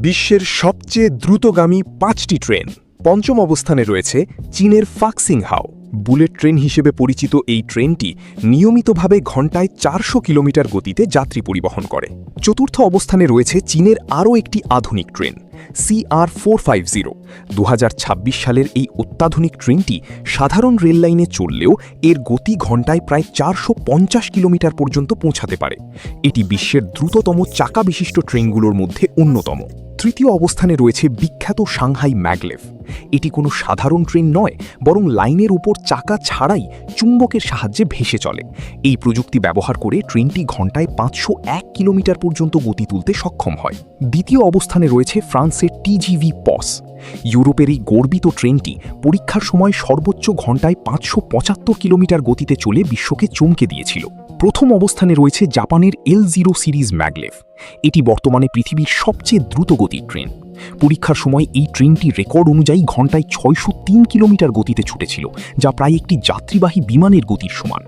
বিশ্বের সবচেয়ে দ্রুতগামী ৫টি ট্রেন। পঞ্চম অবস্থানে রয়েছে চীনের ফাক্সিংহাও। বুলেট ট্রেন হিসেবে পরিচিত এই ট্রেনটি নিয়মিতভাবে ঘণ্টায় ৪০০ কিলোমিটার গতিতে যাত্রী পরিবহন করে। চতুর্থ অবস্থানে রয়েছে চীনের আরও একটি আধুনিক ট্রেন CR450। ২০২৬ সালের এই অত্যাধুনিক ট্রেনটি সাধারণ রেললাইনে চললেও এর গতি ঘণ্টায় প্রায় ৪৫০ কিলোমিটার পর্যন্ত পৌঁছাতে পারে। এটি বিশ্বের দ্রুততম চাকা বিশিষ্ট ট্রেনগুলোর মধ্যে অন্যতম। তৃতীয় অবস্থানে রয়েছে বিখ্যাত সাংহাই ম্যাগলেভ। এটি কোনো সাধারণ ট্রেন নয়, বরং লাইনের উপর চাকা ছাড়াই চুম্বকের সাহায্যে ভেসে চলে। এই প্রযুক্তি ব্যবহার করে ট্রেনটি ঘণ্টায় ৫০১ কিলোমিটার পর্যন্ত গতি তুলতে সক্ষম হয়। দ্বিতীয় অবস্থানে রয়েছে ফ্রান্সের TGV POS। ইউরোপের এই গর্বিত ট্রেনটি পরীক্ষার সময় সর্বোচ্চ ঘণ্টায় ৫৭৫ কিলোমিটার গতিতে চলে বিশ্বকে চমকে দিয়েছিল। প্রথম অবস্থানে রয়েছে জাপানের L0 সিরিজ ম্যাগলেভ। এটি বর্তমানে পৃথিবীর সবচেয়ে দ্রুতগতির ট্রেন। পরীক্ষার সময় এই ট্রেনটি রেকর্ড অনুযায়ী ঘণ্টায় ৬০৩ কিলোমিটার গতিতে ছুটেছিল, যা প্রায় একটি যাত্রীবাহী বিমানের গতির সমান।